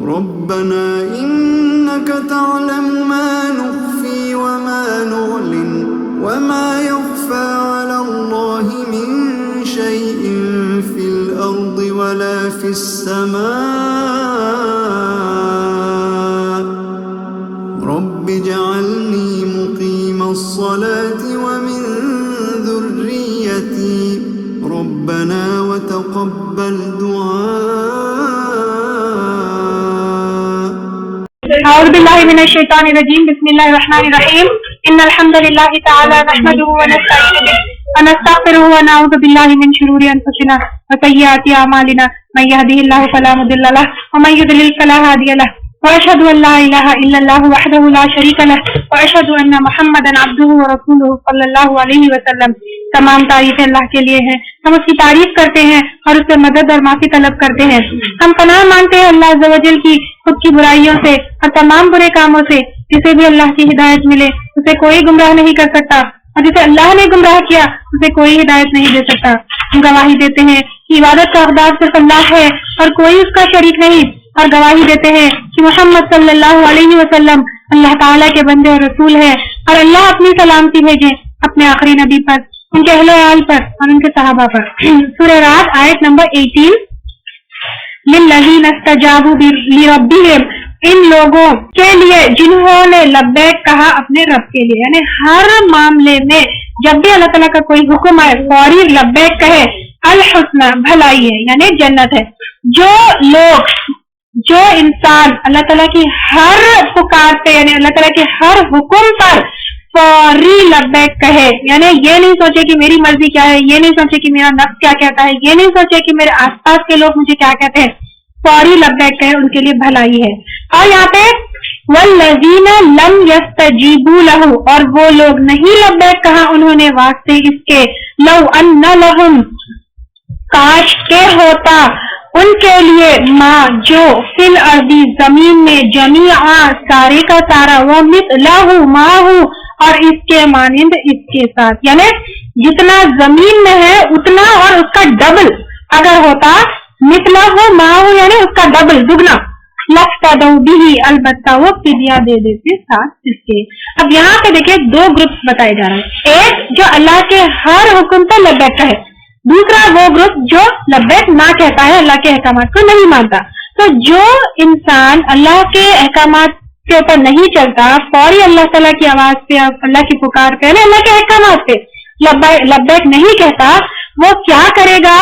ربنا إنك تعلم ما نخفي وما نعلن وما يخفى على الله من شيء في الأرض ولا في السماء رب اجعلني مقيم الصلاة ومن ذريتي ربنا وتقبل دعاء. اعوذ باللہ من الشیطان الرجیم. بسم اللہ الرحمن الرحیم. ان الحمد للہ تعالی نحمده ونستعینه ونستغفره ونعوذ باللہ من شرور انفسنا وسیئات اعمالنا من يهده الله فلا مضل له ومن يضلل فلا هادي له واشهد ان لا اله الا الله وحده لا شريك له واشهد ان محمدا عبده ورسوله صلی اللہ علیہ وسلم. تمام تعریفیں اللہ کے لیے ہیں. ہم اس کی تعریف کرتے ہیں اور اس سے مدد اور معافی طلب کرتے ہیں. ہم پناہ مانگتے ہیں اللہ عز و جل کی خود کی برائیوں سے اور تمام برے کاموں سے. جسے بھی اللہ کی ہدایت ملے اسے کوئی گمراہ نہیں کر سکتا اور جسے اللہ نے گمراہ کیا اسے کوئی ہدایت نہیں دے سکتا. ہم گواہی دیتے ہیں کہ عبادت کا حقدار صرف اللہ ہے اور کوئی اس کا شریک نہیں، اور گواہی دیتے ہیں کہ محمد صلی اللہ علیہ وسلم اللہ تعالیٰ کے بندے اور رسول ہے. اور اللہ اپنی سلامتی بھیجے اپنے آخری نبی پر، ان کے اہل و عیال پر اور ان کے صحابہ پر. سورہ رات آیت نمبر 18. للذین استجابوا لربہم، ان لوگوں کے لیے جنہوں نے لبیک کہا اپنے رب کے لیے. یعنی ہر معاملے میں جب بھی اللہ تعالیٰ کا کوئی حکم آئے فوری لبیک کہے. الحسنہ بھلائی ہے یعنی جنت ہے. جو انسان اللہ تعالیٰ کی ہر پکار پہ یعنی اللہ تعالیٰ کے ہر حکم پر فوری لبیک کہے، یعنی یہ نہیں سوچے کہ میری مرضی کیا ہے، یہ نہیں سوچے کہ میرا نفس کیا کہتا ہے، یہ نہیں سوچے کہ میرے آس پاس کے لوگ مجھے کیا کہتے ہیں، فوری لبیک کہے، ان کے لیے بھلائی ہے. اور یہاں پہ والذین لم یستجیبوا لہ، اور وہ لوگ نہیں لبیک کہا انہوں نے واسطے اس کے، لو ان لہم کاش کے ہوتا ان کے لیے ماں جو فی الارض زمین میں جمیعا سارے کا سارا، وہ مثلہ ماہ اور اس کے مانند اس کے ساتھ، یعنی جتنا زمین میں ہے اتنا اور اس کا ڈبل اگر ہوتا، مثلہ ماہ یعنی اس کا ڈبل دگنا، لفتدوا بہ البتہ وہ فدیہ دے دیتے ساتھ اس کے. اب یہاں پہ دیکھیں دو گروپس بتائے جا رہے ہیں. ایک جو اللہ کے ہر حکم پر لبیک ہے، دوسرا وہ گروپ جو لبیک نہ کہتا ہے، اللہ کے احکامات کو نہیں مانتا. تو جو انسان اللہ کے احکامات کے اوپر نہیں چلتا، فوری اللہ تعالیٰ کی آواز پہ اللہ کی پکار پہ اللہ کے احکامات پہ لبیک نہیں کہتا، وہ کیا کرے گا؟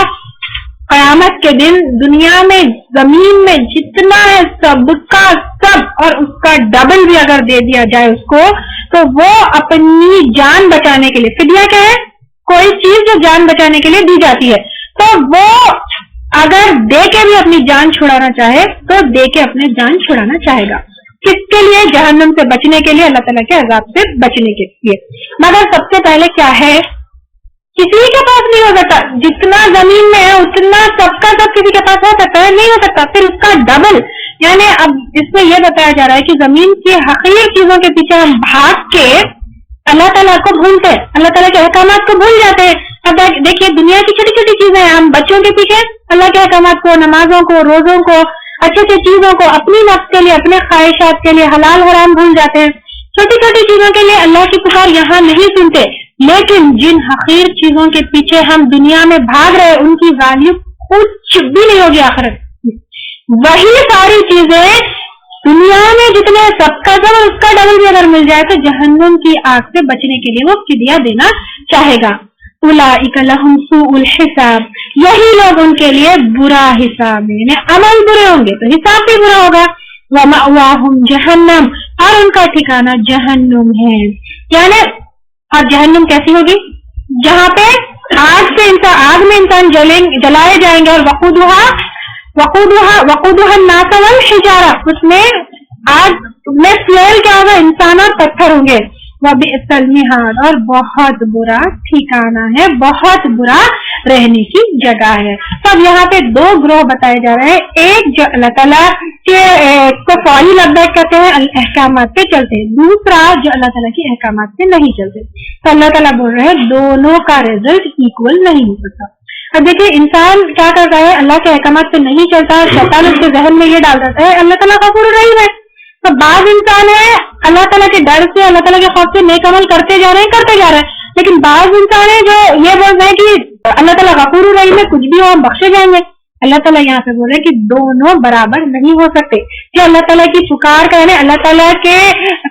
قیامت کے دن دنیا میں زمین میں جتنا ہے سب کا سب اور اس کا ڈبل بھی اگر دے دیا جائے اس کو، تو وہ اپنی جان بچانے کے لیے، فدیہ کیا ہے؟ کوئی چیز جو جان بچانے کے لیے دی جاتی ہے، تو وہ اگر دے کے بھی اپنی جان چھڑانا چاہے تو دے کے اپنے جان چھڑانا چاہے گا. کس کے لیے؟ جہنم سے بچنے کے لیے، اللہ تعالیٰ کے عذاب سے بچنے کے لیے. مگر سب سے پہلے کیا ہے؟ کسی کے پاس نہیں ہو سکتا. جتنا زمین میں ہے اتنا سب کا سب کسی کے پاس ہو سکتا ہے؟ نہیں ہو سکتا. پھر اس کا ڈبل، یعنی اب اس میں یہ بتایا جا رہا ہے کہ زمین کی حقیر چیزوں کے پیچھے ہم بھاگ کے اللہ تعالیٰ کو بھولتے ہیں، اللہ تعالیٰ کے احکامات کو بھول جاتے ہیں. اب دیکھیے دنیا کی چھوٹی چھوٹی چیزیں ہیں، ہم بچوں کے پیچھے اللہ کے احکامات کو، نمازوں کو، روزوں کو، اچھی اچھی چیزوں کو، اپنی نفس کے لیے، اپنے خواہشات کے لیے حلال حرام بھول جاتے ہیں. چھوٹی چھوٹی چیزوں کے لیے اللہ کی پکار یہاں نہیں سنتے. لیکن جن حقیر چیزوں کے پیچھے ہم دنیا میں بھاگ رہے ان کی ویلیو کچھ بھی نہیں ہوگی آخرت. وہی ساری چیزیں دنیا میں جتنے سب کا سب اس کا ڈبل بھی اگر مل جائے تو جہنم کی آگ سے بچنے کے لیے وہ فدیہ دینا چاہے گا. اولئک لہم سوء الحساب، یہی لوگ ان کے لیے برا حساب ہے، یعنی عمل برے ہوں گے تو حساب بھی برا ہوگا. ومأواہم جہنم، اور ان کا ٹھکانہ جہنم ہے. یعنی اور جہنم کیسی ہوگی؟ جہاں پہ آگ میں انسان جلائے جائیں گے، اور وقودها الناس والحجارہ، اس میں آگ میں فیول کیا ہوگا؟ انسان اور پتھر ہوں گے. وبئس المہاد، اور بہت برا ٹھکانہ ہے، بہت برا رہنے کی جگہ ہے. تو اب یہاں پہ دو گروہ بتائے جا رہے ہیں. ایک جو اللہ تعالیٰ کے کو فوری لبیک کہتے ہیں، احکامات پہ چلتے ہیں. دوسرا جو اللہ تعالیٰ کے احکامات پہ نہیں چلتے. تو اللہ تعالیٰ بول رہے ہیں دونوں کا رزلٹ ایکول نہیں ہو سکتا. اب دیکھیے انسان کیا کرتا ہے، اللہ کے احکامات پہ نہیں چلتا، شیطان اس کے ذہن میں یہ ڈال دیتا ہے اللہ تعالیٰ غفور رحیم ہے. تو بعض انسان ہے اللہ تعالیٰ کے ڈر سے، اللہ تعالیٰ کے خوف سے نیک عمل کرتے جا رہے ہیں، لیکن بعض انسان ہے جو یہ بول رہے ہیں کہ اللہ تعالیٰ غفور رحیم ہے، کچھ بھی ہو ہم بخشے جائیں گے. اللہ تعالیٰ یہاں پہ بول رہے کہ دونوں برابر نہیں ہو سکتے، کہ اللہ تعالیٰ کی پکار کا یعنی اللہ تعالیٰ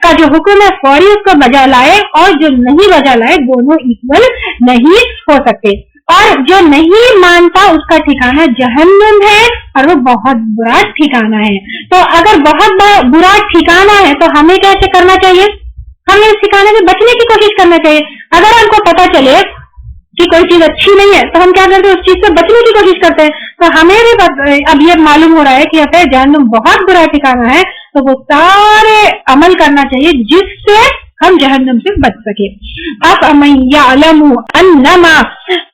کا جو حکم ہے فوری اس کو بجا لائے، اور جو نہیں بجا لائے دونوں ایکول نہیں ہو سکتے. اور جو نہیں مانتا اس کا ٹھکانہ جہنم ہے، اور وہ بہت برا ٹھکانہ ہے. تو اگر بہت برا ٹھکانہ ہے تو ہمیں کیسے کرنا چاہیے؟ ہمیں اس ٹھکانے سے بچنے کی کوشش کرنا چاہیے. اگر ہم کو پتا چلے کہ کوئی چیز اچھی نہیں ہے تو ہم کیا کرتے ہیں؟ اس چیز سے بچنے کی کوشش کرتے ہیں. تو ہمیں بھی اب یہ معلوم ہو رہا ہے کہ اگر جہنم بہت برا ٹھکانہ ہے تو وہ سارے عمل کرنا چاہیے جس سے ہم جہنم سے بچ سکے. افمن یعلم انما،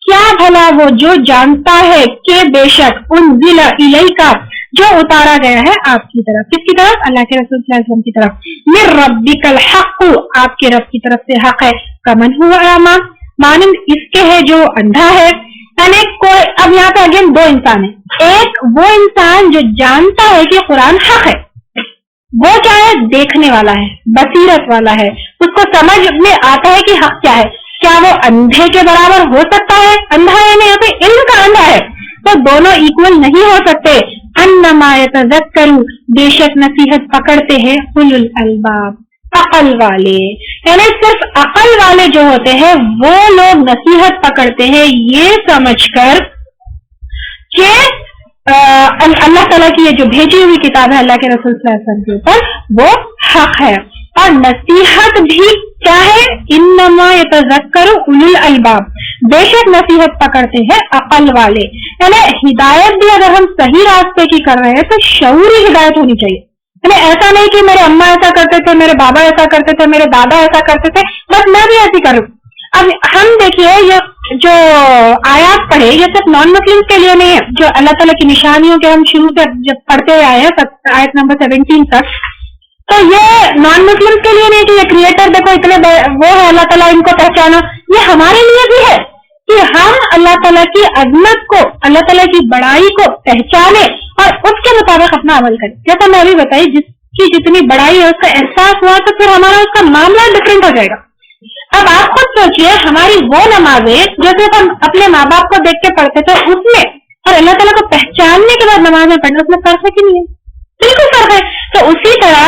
کیا بھلا وہ جو جانتا ہے کہ بے شک انزل الیک، جو اتارا گیا ہے آپ کی طرف. کس کی طرف؟ اللہ کے رسول صلی اللہ علیہ وسلم کی طرف. من ربک الحق، آپ کے رب کی طرف سے حق ہے. کمن هو اعمی، مانند اس کے ہے جو اندھا ہے. یعنی کوئی، اب یہاں پہ اگین دو انسان ہیں. ایک وہ انسان جو جانتا ہے کہ قرآن حق ہے، وہ کیا ہے؟ دیکھنے والا ہے، بصیرت والا ہے، اس کو سمجھ میں آتا ہے کہ حق کیا ہے. کیا وہ اندھے کے برابر ہو سکتا ہے؟ اندھا یعنی یہاں پہ علم کا اندھا ہے، تو دونوں ایکول نہیں ہو سکتے. انما یتذکر، بے شک نصیحت پکڑتے ہیں اولو الالباب، عقل والے. یعنی صرف عقل والے جو ہوتے ہیں وہ لوگ نصیحت پکڑتے ہیں یہ سمجھ کر کہ اللہ تعالیٰ کی یہ جو بھیجی ہوئی کتاب ہے اللہ کے رسول صلی اللہ علیہ وسلم کے اوپر وہ حق ہے. اور نصیحت بھی کیا ہے؟ انما یتذکر اولو الالباب، بے شک نصیحت پکڑتے ہیں عقل والے. یعنی ہدایت بھی اگر ہم صحیح راستے کی کر رہے ہیں تو شعوری ہدایت ہونی چاہیے. یعنی ایسا نہیں کہ میرے اماں ایسا کرتے تھے، میرے بابا ایسا کرتے تھے، میرے دادا ایسا کرتے تھے، بس میں بھی ایسی کروں. اب ہم دیکھیے یہ جو آیات پڑھے یہ صرف نان مسلم کے لیے نہیں ہے. جو اللہ تعالیٰ کی نشانیوں کے ہم شروع سے جب پڑھتے ہوئے آئے ہیں آیت نمبر 17 تک، تو یہ نان مسلم کے لیے نہیں کہ یہ کریٹر دیکھو اتنے وہ ہے اللہ تعالیٰ ان کو پہچانو. یہ ہمارے لیے بھی ہے کہ ہم اللہ تعالیٰ کی عظمت کو، اللہ تعالیٰ کی بڑائی کو پہچانے اور اس کے مطابق اپنا عمل کریں. جیسا میں ابھی بتائی، جس کی جتنی بڑائی ہے اس کا احساس ہوا تو پھر ہمارا اس کا معاملہ ڈفرینٹ ہو جائے گا. اب آپ خود سوچئے ہماری وہ نمازیں جو صرف ہم اپنے ماں باپ کو دیکھ کے پڑھتے تھے اس میں، اور اللہ تعالیٰ کو پہچاننے کے بعد نمازیں پڑھنا، اس میں فرق ہے کہ نہیں ہے؟ بالکل فرق ہے. تو اسی طرح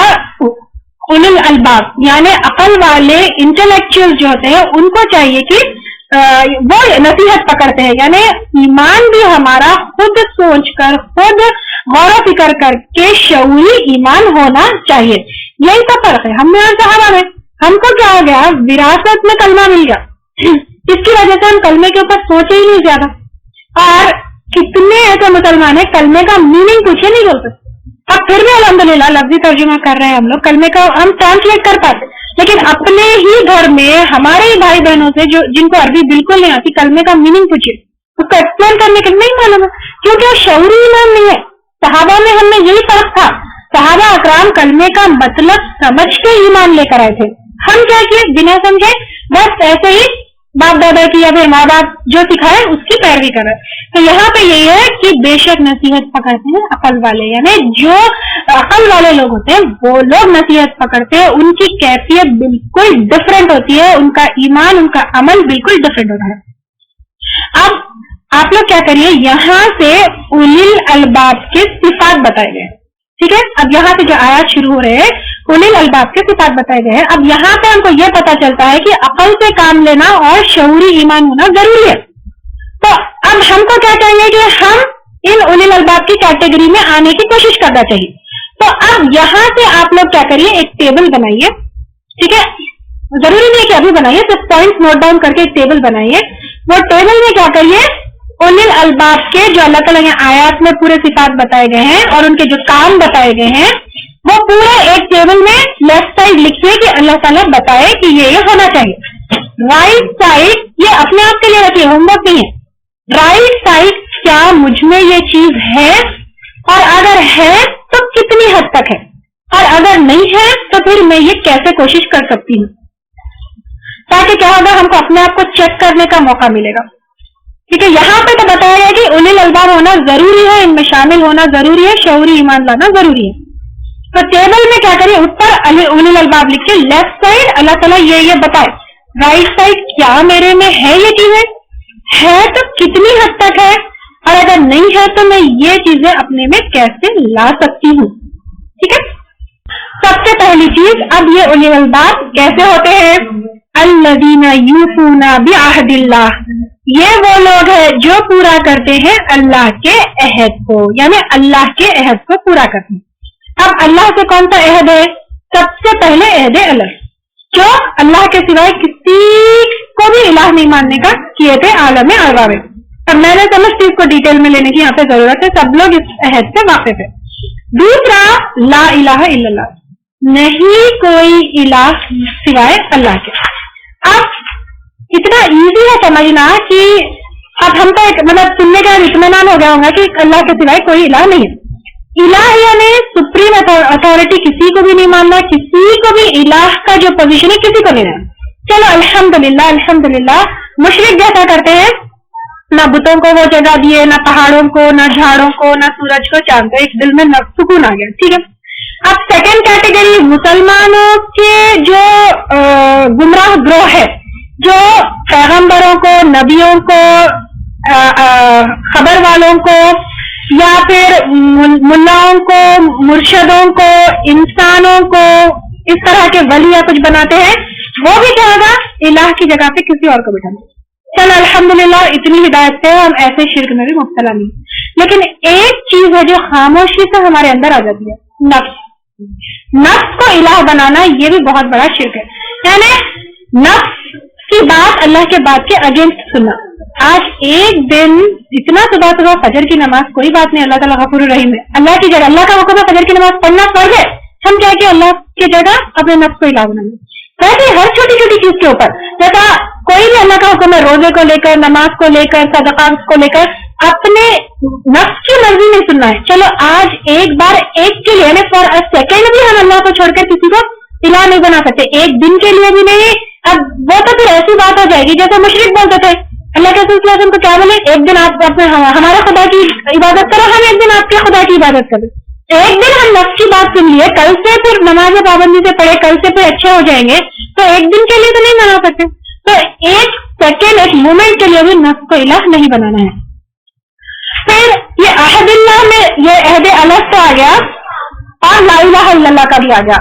اولو الالباب یعنی عقل والے انٹلیکچوئل جو ہوتے ہیں ان کو چاہیے کہ وہ نصیحت پکڑتے ہیں. یعنی ایمان بھی ہمارا خود سوچ کر، خود غور و فکر کر کے شعوری ایمان ہونا چاہیے. یہی تو فرق ہے. ہم نے صحابہ میں ہم کو کیا ہو گیا؟ وراثت میں کلمہ مل گیا، اس کی وجہ سے ہم کلمے کے اوپر سوچے ہی نہیں زیادہ. اور کتنے ایسے مسلمان ہیں کلمے کا میننگ پوچھے نہیں بولتے. اب پھر بھی الحمدللہ لفظی ترجمہ کر رہے ہیں ہم لوگ، کلمے کا ہم ٹرانسلیٹ کر پاتے، لیکن اپنے ہی گھر میں ہمارے ہی بھائی بہنوں سے جو جن کو عربی بالکل نہیں آتی، کلمے کا میننگ پوچھے، اس کو ایکسپلین کرنے کے نہیں معلوم ہے، کیونکہ شعوری ایمان نہیں ہے. صحابہ میں ہم میں یہی فرق تھا. صحابہ اکرام کلمے کا مطلب سمجھ کے ایمان لے کر آئے تھے. ہم کیا کیے؟ بنا سمجھے بس ایسے ہی باپ دادا کی یا پھر ماں باپ جو سکھائے اس کی پیروی کر رہے. تو یہاں پہ یہی ہے کہ بے شک نصیحت پکڑتے ہیں عقل والے. یعنی جو عقل والے لوگ ہوتے ہیں وہ لوگ نصیحت پکڑتے ہیں، ان کی کیفیت بالکل ڈفرینٹ ہوتی ہے، ان کا ایمان، ان کا عمل بالکل ڈفرینٹ ہوتا ہے. اب آپ لوگ کیا کریے، یہاں سے اولی الالباب کے صفات بتائے گئے. ٹھیک ہے، اب یہاں سے جو آیات شروع ہو رہے ہیں اولی الالباب کے صفات بتائے گئے ہیں. اب یہاں پہ ہم کو یہ پتا چلتا ہے کہ عقل سے کام لینا اور شعوری ایمان ہونا ضروری ہے. تو اب ہم کو کیا چاہیے کہ ہم ان اولی الالباب کی کیٹیگری میں آنے کی کوشش کرنا چاہیے. تو اب یہاں سے آپ لوگ کیا کریے، ایک ٹیبل بنائیے. ٹھیک ہے، ضروری نہیں کہ ابھی بنائیے، صرف پوائنٹس نوٹ ڈاؤن کر کے ایک ٹیبل بنائیے. وہ ٹیبل میں کیا کریے، اولی الالباب کے جو اللہ تعالیٰ نے آیات میں پورے صفات بتائے گئے ہیں اور ان کے جو کام بتائے گئے ہیں وہ پورے ایک ٹیبل میں لیفٹ سائڈ لکھیے کہ اللہ تعالیٰ بتائے کہ یہ ہونا چاہیے. رائٹ سائڈ یہ اپنے آپ کے لیے رکھیے، ہوم ورک نہیں ہے. رائٹ سائڈ کیا مجھ میں یہ چیز ہے، اور اگر ہے تو کتنی حد تک ہے، اور اگر نہیں ہے تو پھر میں یہ کیسے کوشش کر سکتی ہوں، تاکہ کیا ہوگا ہم کو اپنے آپ کو چیک کرنے کا موقع ملے گا. ٹھیک ہے. یہاں پہ تو بتایا گیا کہ اولل الباب ہونا ضروری ہے, ان میں شامل ہونا ضروری ہے, شعوری ایمان لانا ضروری ہے. تو ٹیبل میں کیا کریں, اوپر اولل الباب لکھ کے لیفٹ سائڈ اللہ تعالیٰ یہ بتائے, رائٹ سائڈ کیا میرے میں ہے یہ چیزیں, ہے تو کتنی حد تک ہے, اور اگر نہیں ہے تو میں یہ چیزیں اپنے میں کیسے لا سکتی ہوں. ٹھیک ہے. سب سے پہلی چیز, اب یہ اولل الباب کیسے ہوتے ہیں؟ الذین یوفون بعہد اللہ, یہ وہ لوگ ہیں جو پورا کرتے ہیں اللہ کے عہد کو, یعنی اللہ کے عہد کو پورا کرتے ہیں. اب اللہ سے کون سا عہد ہے؟ سب سے پہلے عہد الہ, جو اللہ کے سوائے کسی کو بھی الہ نہیں ماننے کا کیے تھے عالم ارواح میں. اب میں نے سمجھتی اس کو ڈیٹیل میں لینے کی یہاں پہ ضرورت ہے, سب لوگ اس عہد سے واقف ہے. دوسرا, لا الہ الا اللہ, نہیں کوئی الہ سوائے اللہ کے. اب اتنا ایزی ہے سمجھنا کہ اب ہم کو مطلب سننے کا اطمینان ہو گیا ہوگا کہ اللہ کے سوائے کوئی الہ نہیں ہے. الہ یعنی سپریم اتھارٹی, کسی کو بھی نہیں ماننا, کسی کو بھی الہ کا جو پوزیشن ہے کسی کو نہیں ہے. چلو الحمدللہ الحمدللہ, مشرک جیسا کرتے ہیں, نہ بتوں کو وہ جگہ دیے, نہ پہاڑوں کو, نہ جھاڑوں کو, نہ سورج کو, چاند کو, ایک دل میں سکون آ گیا. ٹھیک ہے. اب سیکنڈ کیٹیگری مسلمانوں کے جو گمراہ گروہ ہے, جو پیغمبروں کو, نبیوں کو, خبر والوں کو, یا پھر ملاؤں کو, مرشدوں کو, انسانوں کو اس طرح کے ولی یا کچھ بناتے ہیں, وہ بھی کیا ہوگا, الہ کی جگہ پہ کسی اور کو بٹھانا. چلو الحمدللہ اتنی ہدایت سے ہم ایسے شرک میں بھی مبتلا نہیں. لیکن ایک چیز ہے جو خاموشی سے ہمارے اندر آ جاتی ہے, نفس. نفس کو الہ بنانا یہ بھی بہت بڑا شرک ہے. یعنی نفس کی بات اللہ کے بات کے اگینسٹ سننا. آج ایک دن اتنا صبح صبح فجر کی نماز, کوئی بات نہیں, اللہ تعالیٰ غفور الرحیم ہے, اللہ کی جگہ اللہ کا حکم ہے فجر کی نماز پڑھنا فرض ہے, ہم کیا کہ اللہ کی جگہ اپنے نفس کو الہ بنانا. ویسے ہر چھوٹی چھوٹی چیز کے اوپر, جیسا کوئی بھی اللہ کا حکم ہے روزے کو لے کر, نماز کو لے کر, صدقات کو لے کر, اپنے نفس کی مرضی نہیں سننا ہے. چلو آج ایک بار ایک کے لیے فار اے سیکنڈ بھی ہم اللہ کو چھوڑ کر کسی کو الہ نہیں بنا سکتے, ایک دن کے لیے بھی نہیں. اب وہ تو پھر ایسی بات ہو جائے گی جیسے مشرک بولتے تھے, اللہ کے رسول کو کیا بولے, ایک دن آپ ہمارے خدا کی عبادت کرو, ہم ایک دن آپ کے خدا کی عبادت کریں. ایک دن ہم نفس کی بات سن لیے, کل سے پھر نماز پابندی سے پڑھے, کل سے پھر اچھے ہو جائیں گے, تو ایک دن کے لیے تو نہیں بنا سکتے. تو ایک سیکنڈ, ایک مومنٹ کے لیے بھی نفس کو الہ نہیں بنانا ہے. پھر یہ عہد اللہ میں یہ عہد الہ سے آ گیا, اور لا الہ الا اللہ کا بھی آ گیا.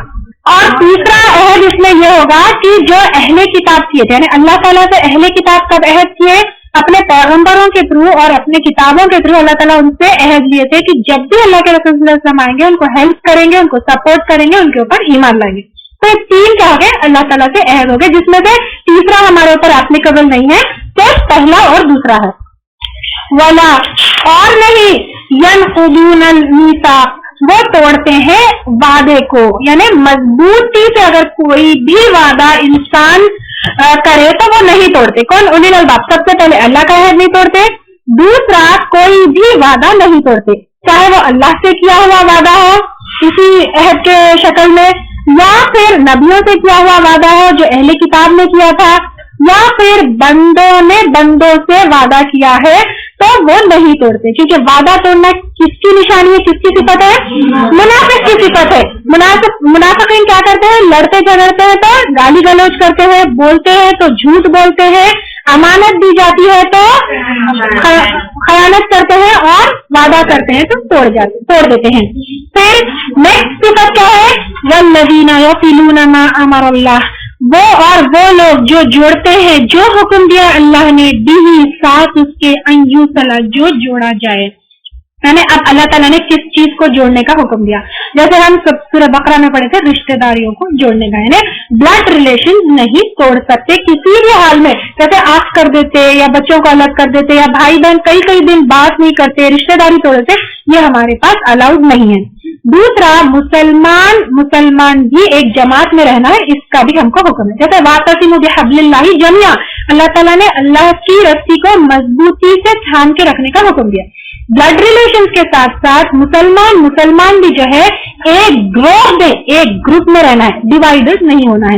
اور تیسرا عہد اس میں یہ ہوگا کہ جو اہل کتاب کیے تھے, یعنی اللہ تعالیٰ سے اہل کتاب کب عہد کیے, اپنے پیغمبروں کے تھرو اور اپنے کتابوں کے تھرو اللہ تعالیٰ ان سے عہد لیے تھے کہ جب بھی اللہ کے رسول صلی اللہ علیہ وسلم آئیں گے ان کو ہیلپ کریں گے, ان کو سپورٹ کریں گے, ان کے اوپر ایمان لائیں گے. تو یہ تین کیا ہو گئے, اللہ تعالیٰ سے عہد ہو گئے, جس میں سے تیسرا ہمارے اوپر اپلیکیبل نہیں ہے, صرف پہلا اور دوسرا ہے. ولا, اور نہیں, ينقضون المیثاق, وہ توڑتے ہیں وعدے کو, یعنی مضبوطی سے اگر کوئی بھی وعدہ انسان کرے تو وہ نہیں توڑتے. کون؟ اولل الباب. سب سے پہلے اللہ کا عہد نہیں توڑتے, دوسرا کوئی بھی وعدہ نہیں توڑتے, چاہے وہ اللہ سے کیا ہوا وعدہ ہو کسی عہد کے شکل میں, یا پھر نبیوں سے کیا ہوا وعدہ ہو جو اہل کتاب نے کیا تھا, یا پھر بندوں نے بندوں سے وعدہ کیا ہے تو وہ نہیں توڑتے. کیونکہ وعدہ توڑنا کس کی نشانی ہے, کس کی صفت ہے؟ منافق کی صفت ہے. منافقین کیا کرتے ہیں, لڑتے جھگڑتے ہیں تو گالی گلوچ کرتے ہیں, بولتے ہیں تو جھوٹ بولتے ہیں, امانت دی جاتی ہے تو خیانت کرتے ہیں, اور وعدہ کرتے ہیں تو توڑ دیتے ہیں. پھر نیکسٹ صفت کیا ہے, والذین یصلون ما امر اللہ, وہ اور وہ لوگ جو جوڑتے ہیں جو حکم دیا اللہ نے, بھی ساتھ اس کے ان یوصل, جو جوڑا جائے. یعنی اب اللہ تعالیٰ نے کس چیز کو جوڑنے کا حکم دیا, جیسے ہم سورہ بقرہ میں پڑھے تھے رشتہ داریوں کو جوڑنے کا, یعنی بلڈ ریلیشن نہیں توڑ سکتے کسی بھی حال میں. جیسے آف کر دیتے یا بچوں کو الگ کر دیتے, یا بھائی بہن کئی دن بات نہیں کرتے, رشتہ داری توڑ دیتے, یہ ہمارے پاس الاؤڈ نہیں ہے. دوسرا, مسلمان بھی ایک جماعت میں رہنا ہے, اس کا بھی ہم کو حکم ہے. جیسے واعتصموا بحبل اللہ جميعا, اللہ تعالیٰ نے اللہ کی رسی کو مضبوطی سے تھام کے رکھنے کا حکم دیا. بلڈ ریلیشن کے ساتھ ساتھ مسلمان بھی جو ہے ایک گروہ میں, ایک گروپ میں رہنا ہے, ڈیوائڈر نہیں ہونا ہے.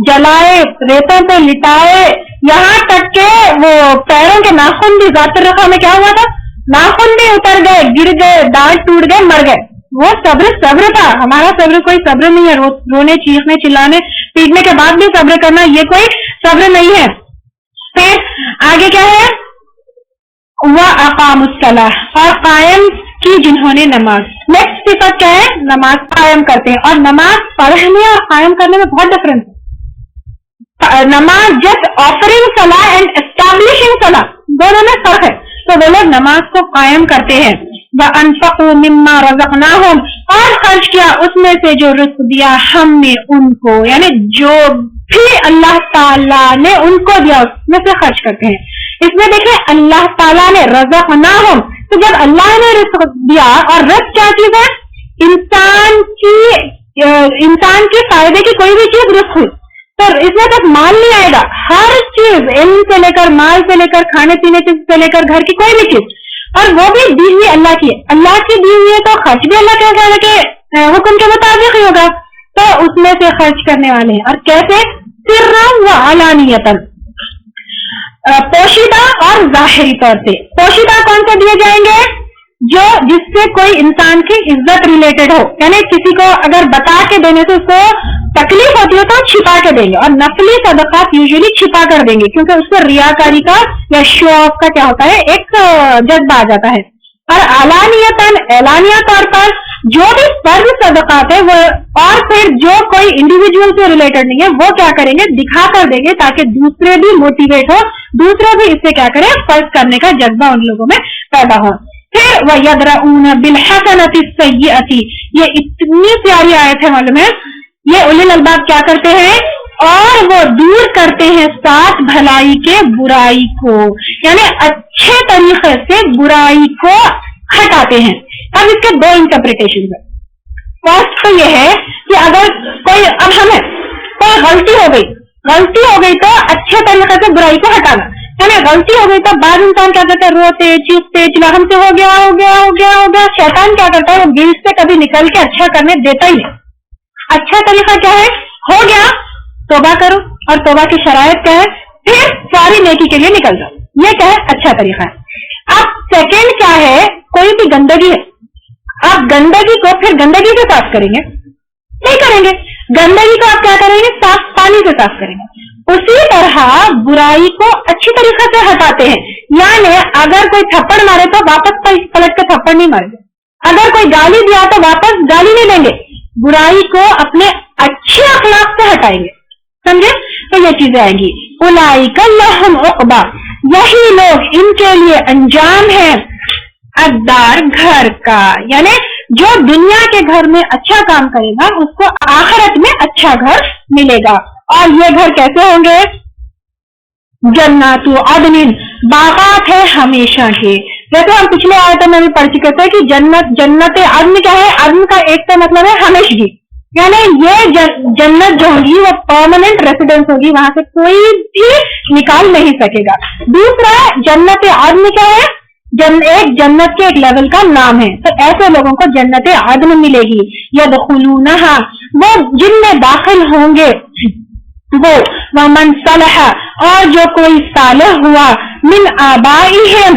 جلائے، ریتوں پہ لٹائے، یہاں تک کہ وہ پیروں کے ناخن بھی ذات الرقا میں کیا ہوا تھا، ناخن بھی اتر گئے، گر گئے، دانت ٹوٹ گئے، مر گئے. وہ صبر تھا. ہمارا صبر کوئی صبر نہیں ہے. رونے، چیخنے، چلانے، پیٹنے کے بعد بھی صبر کرنا یہ کوئی صبر نہیں ہے. پھر آگے کیا ہے، وَأَقَامُوا الصَّلَاةَ، اور قائم کی جنہوں نے نماز. نیکسٹ صفت کیا ہے، نماز قائم کرتے ہیں. اور نماز پڑھنے اور قائم کرنے میں بہت ڈفرنس ہے. نماز جسٹ آفرنگ صلاح اینڈ اسٹیبلشنگ صلاح، دونوں میں فرق ہے. تو وہ لوگ نماز کو قائم کرتے ہیں. وَأَنفَقُوا مِمَّا رَزَقْنَاهُمْ، اور خرچ کیا اس میں سے جو رزق دیا ہم نے ان کو، یعنی جو بھی اللہ تعالیٰ نے ان کو دیا اس میں سے خرچ کرتے ہیں. اس میں دیکھیں اللہ تعالیٰ نے رزقناہم، تو جب اللہ نے رزق دیا، اور رزق کیا چیز ہے، انسان کی فائدے کی کوئی بھی چیز رزق ہوئی، تو اس میں تک مال نہیں آئے گا. ہر چیز، علم سے لے کر، مال سے لے کر، کھانے پینے سے لے کر، گھر کی کوئی بھی چیز، اور وہ بھی دی ہوئی اللہ کی ہے. اللہ کی دی ہوئی ہے تو خرچ بھی اللہ کے حکم کے مطابق ہی ہوگا. تو اس میں سے خرچ کرنے والے ہیں. اور کیسے، سرا و علانیتا، پوشیدہ اور ظاہری طور سے. پوشیدہ کون سے دیے جائیں گے، جو جس سے کوئی انسان کی عزت ریلیٹڈ ہو، یعنی کسی کو اگر بتا کے دینے سے اس کو تکلیف ہوتی ہے تو چھپا کے دیں گے. اور نفلی صدقات یوزلی چھپا کر دیں گے، کیونکہ اس سے ریاکاری کا یا شو آف کا کیا ہوتا ہے، ایک جذبہ آ جاتا ہے. اور علانیتاً، اعلانیہ طور پر جو بھی فرض صدقات ہے وہ، اور پھر جو کوئی انڈیویجول سے ریلیٹڈ نہیں ہے وہ کیا کریں گے، دکھا کر دیں گے تاکہ دوسرے بھی موٹیویٹ ہو، دوسرے بھی اس سے کیا کریں، فرض کرنے کا جذبہ ان لوگوں میں پیدا ہو. پھر وَيَدْرَؤُونَ بِالْحَسَنَةِ السَّيِّئَةِ، یہ اتنی پیاری آیت ہے معلوم ہے. یہ اولی الالباب کیا کرتے ہیں، اور وہ دور کرتے ہیں ساتھ بھلائی کے برائی کو، یعنی اچھے طریقے سے برائی کو ہٹاتے ہیں. اب اس کے دو انٹرپریٹیشن ہیں. فرسٹ تو یہ ہے کہ اگر کوئی، اب ہمیں کوئی غلطی ہو گئی تو اچھے طریقے سے برائی کو ہٹانا. یعنی غلطی ہو گئی تو بعض انسان کیا کرتا ہے، روتے چیختے چلا، ہم سے ہو گیا. شیطان کیا کرتا ہے، وہ گلٹ سے کبھی نکل کے اچھا کرنے دیتا ہی نہیں. اچھا طریقہ کیا ہے، ہو گیا توبہ کرو، اور توبہ کی شرائط کیا ہے، پھر ساری نیکی کے لیے نکل جاؤ. یہ کیا ہے، اچھا طریقہ ہے. اب سیکنڈ کیا ہے، کوئی بھی گندگی ہے، آپ گندگی کو پھر گندگی سے صاف کریں گے، نہیں کریں گے. گندگی کو آپ کیا کریں گے، صاف پانی سے صاف کریں گے. اسی طرح برائی کو اچھی طریقے سے ہٹاتے ہیں. یعنی اگر کوئی تھپڑ مارے تو واپس پلٹ کے تھپڑ نہیں مارے گے، اگر کوئی گالی دیا تو واپس گالی نہیں دیں گے. برائی کو اپنے اچھے اخلاق سے ہٹائیں گے. سمجھے، تو یہ چیزیں آئیں گی. اولئک لہم عقبیٰ، یہی لوگ، ان کے لیے انجام ہے الدار، گھر کا. یعنی جو دنیا کے گھر میں اچھا کام کرے گا اس کو آخرت میں اچھا گھر ملے گا. اور یہ گھر کیسے ہوں گے، جنات عدن، باغات ہے ہمیشہ کے. جیسے ہم پچھلے آیت میں بھی پڑھ چکے تھے کہ جنت عدن کیا ہے، عدن کا ایک تو مطلب ہے ہمیشگی، یعنی یہ جنت جو ہوگی وہ پرماننٹ ریسیڈنس ہوگی، وہاں سے کوئی بھی نکال نہیں سکے گا. دوسرا جنت عدن کیا ہے، ایک جنت کے ایک لیول کا نام ہے. تو ایسے لوگوں کو جنت عدن ملے گی. یدخلونہا، وہ جن میں داخل ہوں گے وہ، ومن صلح، اور جو کوئی صالح ہوا، من آبائہم،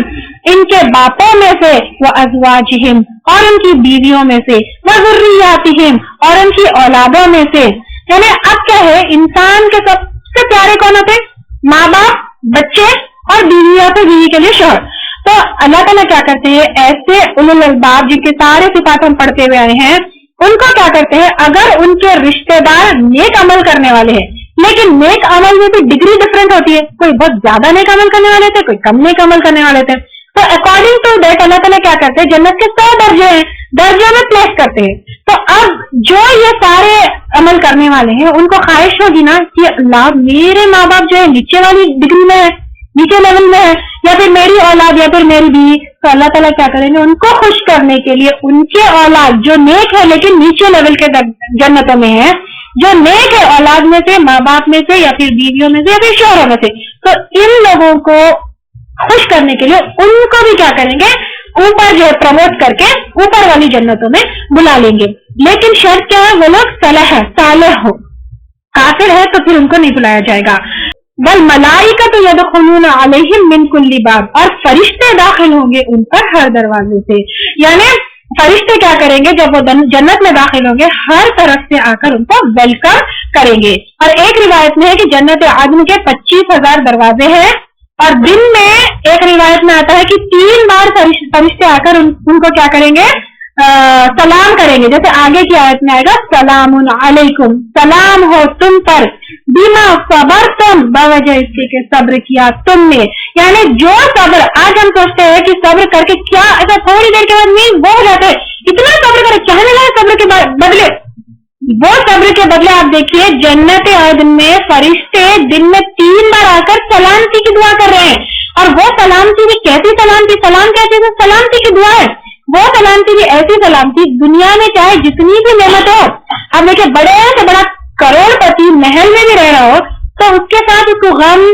ان کے باپوں میں سے، وازواجہم، اور ان کی بیویوں میں سے، وذریاتہم، اور ان کی اولادوں میں سے. یعنی اب کیا ہے، انسان کے سب سے پیارے کون ہوتے، ماں باپ، بچے اور بیویوں سے، بیوی کے لیے شوہر. تو اللہ تعالیٰ کیا کرتے ہیں، ایسے اولو الالباب جن کے سارے صفات ہم پڑھتے ہوئے آئے ہیں، ان کو کیا کرتے ہیں، اگر ان کے رشتے دار نیک عمل کرنے والے ہیں، لیکن نیک عمل میں بھی ڈگری ڈفرینٹ ہوتی ہے، کوئی بہت زیادہ نیک عمل کرنے والے تھے، کوئی کم نیک عمل کرنے والے تھے، تو اکارڈنگ ٹو دیٹ اللہ تعالیٰ کیا کرتے ہیں، جنت کے 100 درجے ہیں، درجوں میں پلیس کرتے ہیں. تو اب جو یہ سارے عمل کرنے والے ہیں ان کو خواہش ہوگی نا کہ اللہ میرے ماں باپ جو ہے نیچے والی ڈگری میں ہے، نیچے لیول میں ہے، یا پھر میری اولاد یا پھر میری بیوی. تو اللہ تعالیٰ کیا کریں گے، ان کو خوش کرنے کے لیے ان کے اولاد جو نیک ہے لیکن نیچے لیول کے جنتوں میں ہے، جو نیک ہے اولاد میں سے، ماں باپ میں سے، یا پھر بیویوں میں سے، یا پھر شوہروں میں سے، تو ان لوگوں کو خوش کرنے کے لیے ان کو بھی کیا کریں گے، اوپر جو ہے پروموٹ کر کے اوپر والی جنتوں میں بلا لیں گے. لیکن شرط کیا ہے، وہ لوگ صالح ہو. کافر ہے تو پھر ان کو نہیں بلایا جائے گا. والملائکۃ یدخلون علیہم من کل باب, اور فرشتے داخل ہوں گے ان پر ہر دروازے سے. یعنی فرشتے کیا کریں گے جب وہ جنت میں داخل ہوں گے, ہر طرف سے آ کر ان کو ویلکم کریں گے. اور ایک روایت میں ہے کہ جنت عدن کے 25,000 دروازے ہیں, اور دن میں ایک روایت میں آتا ہے کہ 3 بار فرشتے آ کر ان کو کیا کریں گے, سلام کریں گے. جیسے آگے کی آیت میں آئے گا سلام علیکم, سلام ہو تم پر, بما صبرتم, بوجہ اس کے صبر کیا تم نے. یعنی جو صبر, آج ہم سوچتے ہیں کہ صبر کر کے کیا ایسا تھوڑی دیر کے بعد نیند وہ ہو جاتا ہے, اتنا صبر کرے چاہنے لگے صبر کے بدلے, وہ صبر کے بدلے آپ دیکھیے جنت عدن میں فرشتے دن میں 3 بار آ کر سلامتی کی دعا کر رہے ہیں. اور وہ سلامتی بھی کیسی سلامتی, سلام کہتے ہیں سلامتی کی دعا ہے. وہ سلامتی بھی ایسی سلامتی, دنیا میں چاہے جتنی بھی نعمت ہو, اب دیکھیں بڑے سے بڑا کروڑ پتی محل میں بھی رہ رہا ہو تو اس کے ساتھ اس کو غم,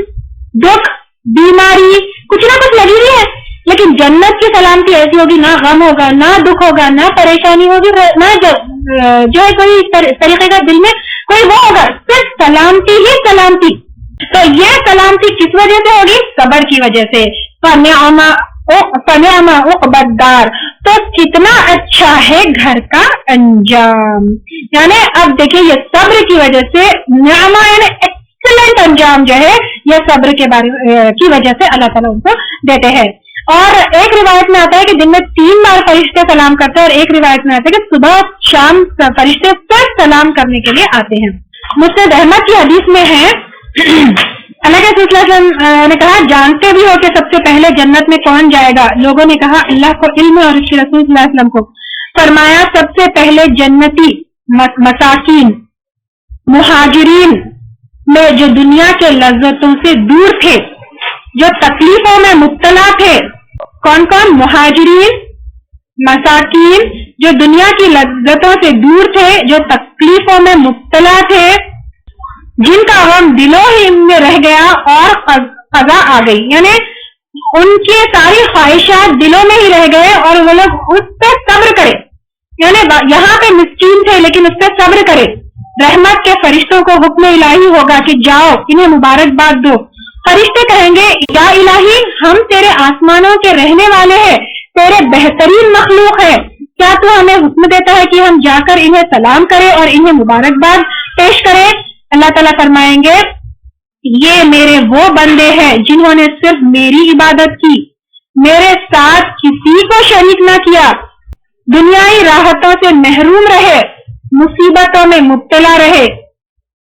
دکھ, بیماری کچھ نہ کچھ لگی ہوئی ہے, لیکن جنت کی سلامتی ایسی ہوگی, نہ غم ہوگا, نہ دکھ ہوگا, نہ پریشانی ہوگی, نہ جو ہے کوئی طریقے کا دل میں کوئی وہ ہوگا, صرف سلامتی ہی سلامتی. تو یہ سلامتی کس وجہ سے ہوگی, صبر کی وجہ سے. فنعم عقبی الدار, تو کتنا اچھا ہے گھر کا انجام. یعنی اب دیکھیں یہ صبر کی وجہ سے نعمہ یعنی ایکسلنٹ انجام جو ہے یہ صبر کے کی وجہ سے اللہ تعالیٰ ان کو دیتے ہیں. اور ایک روایت میں آتا ہے کہ دن میں 3 بار فرشتے سلام کرتے ہیں, اور ایک روایت میں آتا ہے کہ صبح شام فرشتے سب سلام کرنے کے لیے آتے ہیں. مسند احمد کی حدیث میں ہے اللہ کے رسول صلی اللہ علیہ وسلم نے کہا, جانتے بھی ہو کہ سب سے پہلے جنت میں کون جائے گا؟ لوگوں نے کہا اللہ کو علم اور اس کے رسول صلی اللہ علیہ وسلم کو. فرمایا سب سے پہلے جنتی مساکین, مہاجرین میں جو دنیا کے لذتوں سے دور تھے, جو تکلیفوں میں مبتلا تھے. کون کون؟ مہاجرین, مساکین جو دنیا کی لذتوں سے دور تھے, جو تکلیفوں میں مبتلا تھے, جن کا غم دلوں ہی میں رہ گیا اور قضا آ گئی. یعنی ان کی ساری خواہشات دلوں میں ہی رہ گئے اور وہ لوگ اس پہ صبر کرے. یعنی یہاں پہ مسکین تھے لیکن اس پہ صبر کرے. رحمت کے فرشتوں کو حکم الہی ہوگا کہ جاؤ انہیں مبارکباد دو. فرشتے کہیں گے یا الہی ہم تیرے آسمانوں کے رہنے والے ہیں, تیرے بہترین مخلوق ہے, کیا تو ہمیں حکم دیتا ہے کہ ہم جا کر انہیں سلام کریں اور انہیں مبارکباد پیش کریں؟ اللہ تعالیٰ فرمائیں گے یہ میرے وہ بندے ہیں جنہوں نے صرف میری عبادت کی, میرے ساتھ کسی کو شریک نہ کیا, دنیائی راحتوں سے محروم رہے, مصیبتوں میں مبتلا رہے,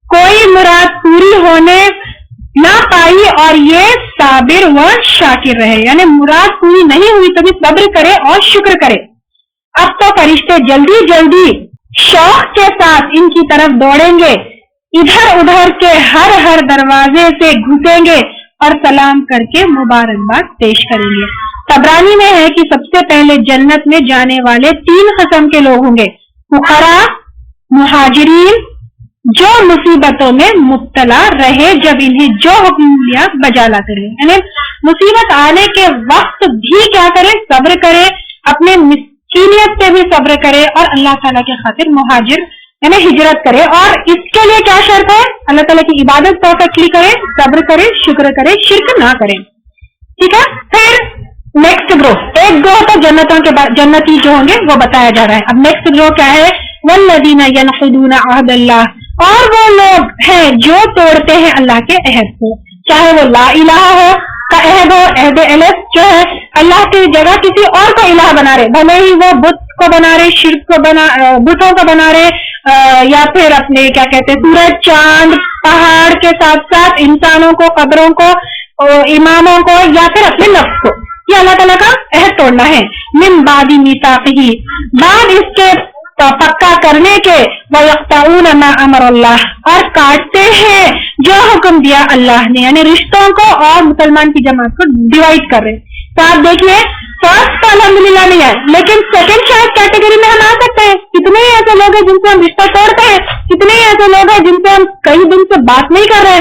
کوئی مراد پوری ہونے نہ پائی اور یہ صابر و شاکر رہے. یعنی مراد پوری نہیں ہوئی تو بھی صبر کرے اور شکر کرے. اب تو فرشتے جلدی جلدی شوق کے ساتھ ان کی طرف دوڑیں گے, ادھر ادھر کے ہر دروازے سے گھسیں گے اور سلام کر کے مبارکباد پیش کریں گے. طبرانی میں ہے کہ سب سے پہلے جنت میں جانے والے 3 قسم کے لوگ ہوں گے, فقراء, مہاجرین جو مصیبتوں میں مبتلا رہے, جب انہیں جو حکم دیا بجا لاتے رہے. یعنی مصیبت آنے کے وقت بھی کیا کرے, صبر کرے, اپنے مسکینیت سے بھی صبر کرے اور اللہ تعالیٰ کے خاطر مہاجر یعنی ہجرت کرے. اور اس کے لیے کیا شرط ہے؟ اللہ تعالیٰ کی عبادت پرفیکٹلی کرے, صبر کرے, شکر کرے, شرک نہ کرے. ٹھیک ہے. پھر نیکسٹ گروہ, ایک گروہ تو جنتوں کے جنتی جو ہوں گے وہ بتایا جا رہا ہے. اب نیکسٹ گروہ کیا ہے؟ والذین ینقضون عہد اللہ, اور وہ لوگ ہیں جو توڑتے ہیں اللہ کے عہد کو, چاہے وہ لا الہ ہو کا عہد ہو, عہد الف جو ہے اللہ کی جگہ کسی اور کو الہ بنا رہے, بھلے ہی وہ بت کو بنا رہے, شرک کو بتوں کو بنا رہے, یا پھر اپنے کیا کہتے ہیں سورج, چاند, پہاڑ کے ساتھ ساتھ انسانوں کو, قبروں کو, اماموں کو, یا پھر اپنے نفس کو. یہ اللہ تعالیٰ کا عہد توڑنا ہے. من بعد میثاقہ, بعد اس کے پکا کرنے کے, وَيَقْطَعُونَ مَا أَمَرَ اللَّهُ, اور کاٹتے ہیں جو حکم دیا اللہ نے. یعنی رشتوں کو اور مسلمان کی جماعت کو ڈیوائڈ کر رہے. تو آپ دیکھیے فرسٹ تو الحمدللہ نہیں ہے, لیکن سیکنڈ شاید کیٹیگری میں ہم آ سکتے ہیں. کتنے ہی ایسے لوگ ہیں جن سے ہم رشتہ توڑتے ہیں, کتنے ہی ایسے لوگ ہیں جن سے ہم کئی دن سے بات نہیں کر رہے.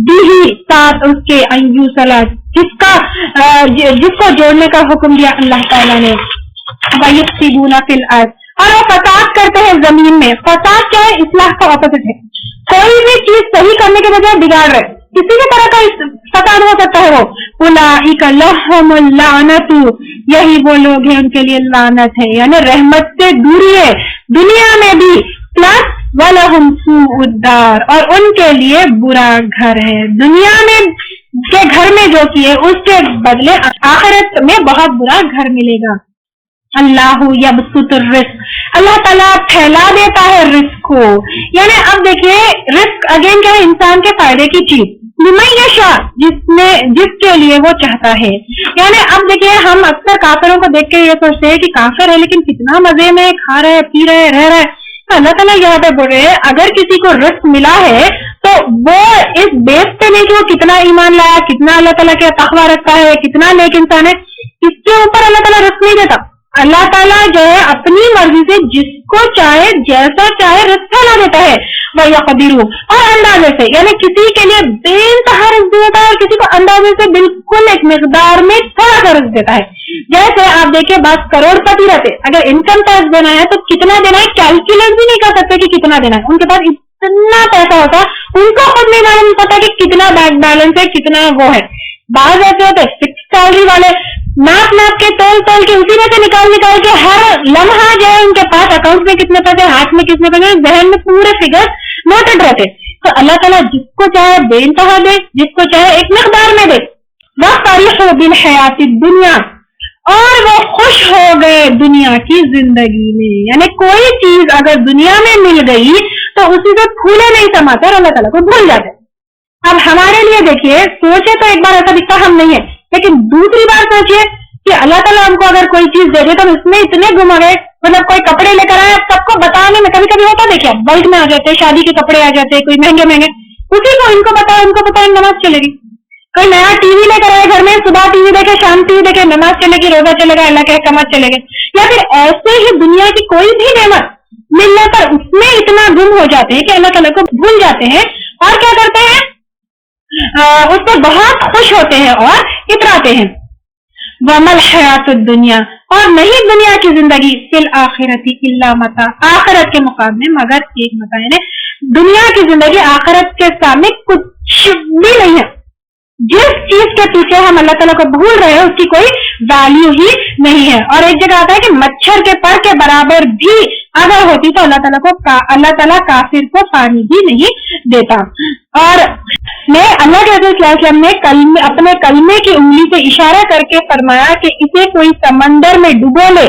بھی ساتھ اس کے ایو صلاح, جس کو جوڑنے کا حکم دیا اللہ تعالیٰ نے. وَيُفْسِدُونَ فِي الْأَرْضِ, اور وہ فساد کرتے ہیں زمین میں. فساد کیا ہے؟ اصلاح کا اپوزٹ ہے. کوئی بھی چیز صحیح کرنے کے بجائے بگاڑ رہے, کسی بھی طرح کا فساد ہو سکتا ہے. وہ اولئک لہم اللعنۃ, یہی وہ لوگ ہیں ان کے لیے لعنت ہے, یعنی رحمت سے دوری ہے دنیا میں بھی, پلس وَلَهُمْ سُوءُ الدَّارِ, اور ان کے لیے برا گھر ہے. دنیا میں کے گھر میں جو کیے اس کے بدلے آخرت میں بہت برا گھر ملے گا. اللہ یبسط الرزق, اللہ تعالیٰ پھیلا دیتا ہے رزق کو. یعنی اب دیکھیے رزق اگین کیا ہے, انسان کے فائدے کی چیز, لمن یشاء, جس کے لیے وہ چاہتا ہے. یعنی اب دیکھیے ہم اکثر کافروں کو دیکھ کے یہ سوچتے ہیں کہ کافر ہے لیکن کتنا مزے میں کھا رہے, پی رہے, رہ رہے. اللہ تعالیٰ یہاں پہ بول رہے ہیں اگر کسی کو رزق ملا ہے تو وہ اس بیس پہ نہیں کہ وہ کتنا ایمان لایا, کتنا اللہ تعالیٰ کے تقویٰ رکھتا ہے, کتنا نیک انسان ہے, اس کے اوپر اللہ تعالیٰ رزق نہیں دیتا. اللہ تعالیٰ جو ہے اپنی مرضی سے جس کو چاہے جیسا چاہے رزق پھیلا دیتا ہے. وَيَقْدِرُ, اور اندازے سے, یعنی کسی کے لیے بے انتہا رزق دیتا ہے اور کسی کو اندازے سے بالکل ایک مقدار میں تھوڑا سا رزق دیتا ہے. جیسے آپ دیکھیں بس کروڑ پتی رہتے, اگر انکم ٹیکس دینا ہے تو کتنا دینا ہے کیلکولیٹ بھی نہیں کر سکتے کہ کتنا دینا ہے. ان کے پاس اتنا پیسہ ہوتا ان کو خود نہیں معلوم پتا کہ کتنا بینک بیلنس ہے, کتنا وہ ہے. بعض ایسے ہوتے فکس سیلری والے ناپ کے تول کے اسی میں سے نکال کے ہر لمحہ جو ہے ان کے پاس اکاؤنٹ میں کتنے پیسے, ہاتھ میں کتنے پیسے, ذہن میں پورے فگر نوٹڈ رہتے. تو اللہ تعالیٰ جس کو چاہے بے انتہا دے, جس کو چاہے ایک مقدار میں دے. وَفَرِحُوا بِالْحَيَاةِ الدُّنْيَا, اور وہ خوش ہو گئے دنیا کی زندگی میں. یعنی کوئی چیز اگر دنیا میں مل گئی تو اسی سے پھولے نہیں سماتے اور اللہ تعالیٰ کو بھول جاتے. اب ہمارے لیے دیکھیے سوچے تو ایک بار ایسا دکھتا ہم نہیں ہے, لیکن دوسری بار سوچیے کہ اللہ تعالیٰ ہم کو اگر کوئی چیز دے دے تو اس میں اتنے گم گئے, مطلب کوئی کپڑے لے کر آئے, اب سب کو بتانے میں کبھی کبھی ہوتا دیکھیے بلک میں آ جاتے, شادی کے کپڑے آ جاتے کوئی مہنگے مہنگے, اسی کو ان کو بتاؤ نماز چلے گی. کوئی نیا ٹی وی لے کر آئے گھر میں, صبح ٹی وی دیکھے, شام ٹی وی دیکھے, نماز چلے گی, روزہ چلے گا, اللہ کے احکامات چلے گئے. یا پھر ایسے ہی دنیا کی کوئی بھی نعمت ملنے پر اس میں اتنا گم ہو جاتے ہیں کہ اللہ تعالیٰ کو بھول جاتے ہیں اور کیا کرتے ہیں اس پر بہت خوش ہوتے ہیں اور اتراتے ہیں. وَمَا الْحَيَاةُ الدُّنْيَا, اور نہیں دنیا کی زندگی, فِي الْآخِرَةِ إِلَّا مَتَاعٌ, آخرت کے مقابلے مگر ایک متاع. یعنی دنیا کی زندگی آخرت کے سامنے کچھ بھی نہیں ہے. جس چیز کے پیچھے ہم اللہ تعالیٰ کو بھول رہے ہیں اس کی کوئی ویلیو ہی نہیں ہے. اور ایک جگہ آتا ہے کہ مچھر کے پر کے برابر بھی اگر ہوتی تو اللہ تعالیٰ کافر کو پانی بھی نہیں دیتا. اور اللہ کے رسول صلی اللہ علیہ وسلم نے اپنے کلمے کی انگلی سے اشارہ کر کے فرمایا کہ اسے کوئی سمندر میں ڈبو لے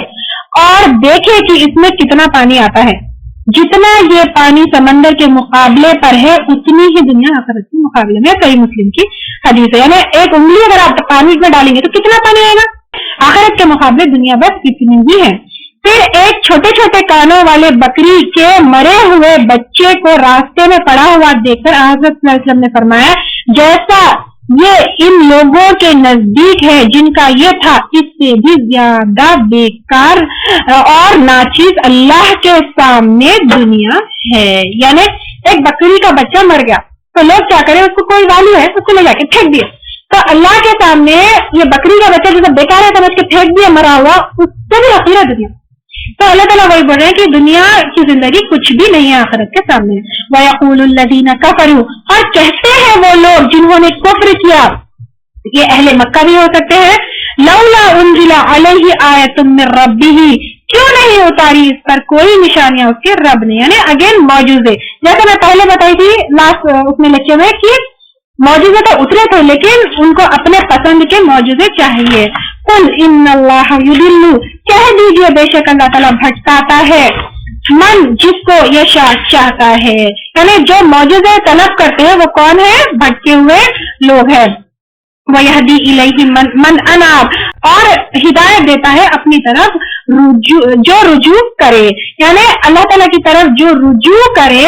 اور دیکھے کہ اس میں کتنا پانی آتا ہے. جتنا یہ پانی سمندر کے مقابلے پر ہے اتنی ہی دنیا آخرت کے مقابلے میں. صحیح مسلم کی حدیث ہے. یعنی ایک انگلی اگر آپ پانی میں ڈالیں گے تو کتنا پانی آئے گا, آخرت کے مقابلے دنیا بس اتنی ہی ہے. پھر ایک چھوٹے چھوٹے کانوں والے بکری کے مرے ہوئے بچے کو راستے میں پڑا ہوا دیکھ کر حضرت صلی اللہ علیہ وسلم نے فرمایا جیسا یہ ان لوگوں کے نزدیک ہے جن کا یہ تھا, اس سے بھی زیادہ بیکار اور ناچیز اللہ کے سامنے دنیا ہے. یعنی ایک بکری کا بچہ مر گیا تو لوگ کیا کریں, اس کو کوئی ویلیو ہے اس کو لے جا کے پھینک دیا. تو اللہ کے سامنے یہ بکری کا بچہ جیسے بیکار ہے سمجھ کے پھینک دیا مرا ہوا, اس سے بھی حقیر ہے دنیا. تو اللہ تعالیٰ وہی بول رہے ہیں کہ دنیا کی زندگی کچھ بھی نہیں ہے آخرت کے سامنے. وَيَقُولُ الَّذِينَ كَفَرُوا, اور کہتے ہیں وہ لوگ جنہوں نے کفر کیا, یہ اہل مکہ بھی ہو سکتے ہیں, لَوْلَا أُنزِلَ عَلَيْهِ آیَةٌ مِّن رَّبِّهِ, کیوں نہیں اتاری اس پر کوئی نشانیاں اس کے رب نے. یعنی اگین معجزے, جیسے میں پہلے بتائی تھی لاسٹ اس میں لیکچر میں کہ معجزے تو اترے تھے لیکن ان کو اپنے پسند کے معجزے چاہیے. قُلْ إِنَّ اللَّهَ يُضِلُّ, کہہ دیجئے بے شک اللہ تعالیٰ بھٹکاتا ہے, من جس کو یہ چاہتا ہے. یعنی جو معجزے طلب کرتے ہیں وہ کون ہے, بھٹکے ہوئے لوگ ہیں. وَيَهْدِي إِلَيْهِ مَنْ أَنَابَ, اور ہدایت دیتا ہے اپنی طرف جو رجوع کرے. یعنی اللہ تعالیٰ کی طرف جو رجوع کرے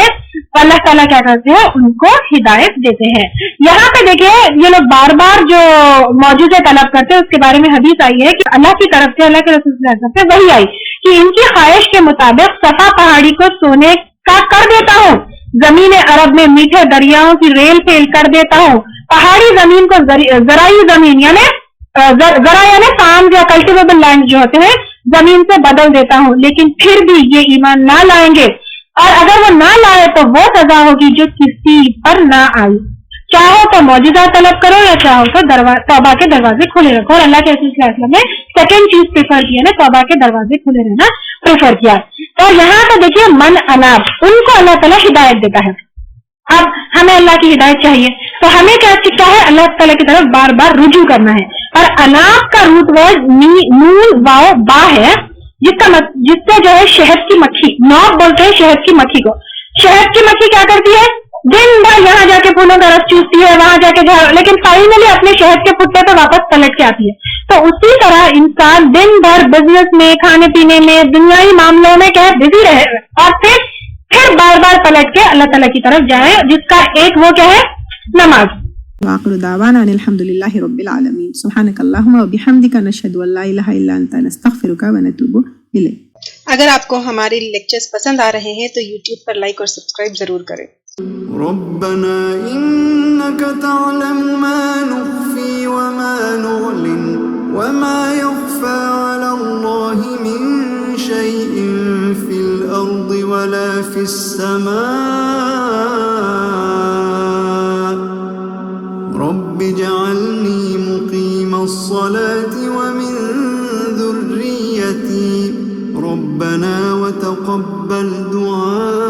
اللہ تعالیٰ کیا کرتے ہیں, ان کو ہدایت دیتے ہیں. یہاں پہ دیکھیں یہ لوگ بار بار جو معجزے طلب کرتے ہیں اس کے بارے میں حدیث آئی ہے کہ اللہ کی طرف سے, اللہ کے رسول صلی اللہ علیہ وسلم سے وہی آئی کہ ان کی خواہش کے مطابق صفا پہاڑی کو سونے کا کر دیتا ہوں, زمین عرب میں میٹھے دریاؤں کی ریل پھیل کر دیتا ہوں, پہاڑی زمین کو زرعی زمین یعنی ذرا یعنی فارم یا کلٹیویبل لینڈ جو ہوتے ہیں زمین سے بدل دیتا ہوں, لیکن پھر بھی یہ ایمان نہ لائیں گے. اور اگر وہ نہ لائے تو وہ سزا ہوگی جو کسی پر نہ آئی. چاہو تو معجزہ طلب کرو یا چاہو تو توبہ کے دروازے کھلے رکھو. اور اللہ کے رسول صلی اللہ علیہ وسلم نے سیکنڈ چیز پریفر کیا نا, توبہ کے دروازے کھلے رہنا پریفر کیا. اور یہاں پہ دیکھیے من اناب, ان کو اللہ تعالیٰ ہدایت دیتا ہے. اب ہمیں اللہ کی ہدایت چاہیے تو ہمیں کیا ہے, اللہ تعالیٰ کی طرف بار بار رجوع کرنا ہے. اور اناب کا روٹ ورڈ نون واؤ با ہے, جس سے جو ہے شہد کی مکھی, نوب بولتے ہیں شہد کی مکھی کو. شہد کی مکھی کیا کرتی ہے, دن بھر یہاں جا کے پھولوں کا رس چوستی ہے, وہاں جا کے لیکن فائنلی اپنے شہد کے پتے پہ واپس پلٹ کے آتی ہے. تو اسی طرح انسان دن بھر بزنس میں, کھانے پینے میں, دنیائی معاملوں میں کیا بزی رہے اور پھر بار بار پلٹ کے اللہ تعالیٰ کی طرف جائے, جس کا ایک وہ کیا ہے, نماز. وآخر دعوانا ان الحمد للہ رب العالمین. سبحانک اللہم وبحمدک نشہد ان لا الہ الا انت نستغفرک ونتوب الیک. اگر آپ کو ہمارے لیکچرز پسند آ رہے ہیں تو یوٹیوب پر لائک اور سبسکرائب ضرور کریں. ربنا إنك تعلم ما نخفي وما نعلن وما يخفى على الله من شيء في الأرض ولا في السماء. رب اجعلني مقيم الصلاة ومن ذريتي ربنا وتقبل دعاء.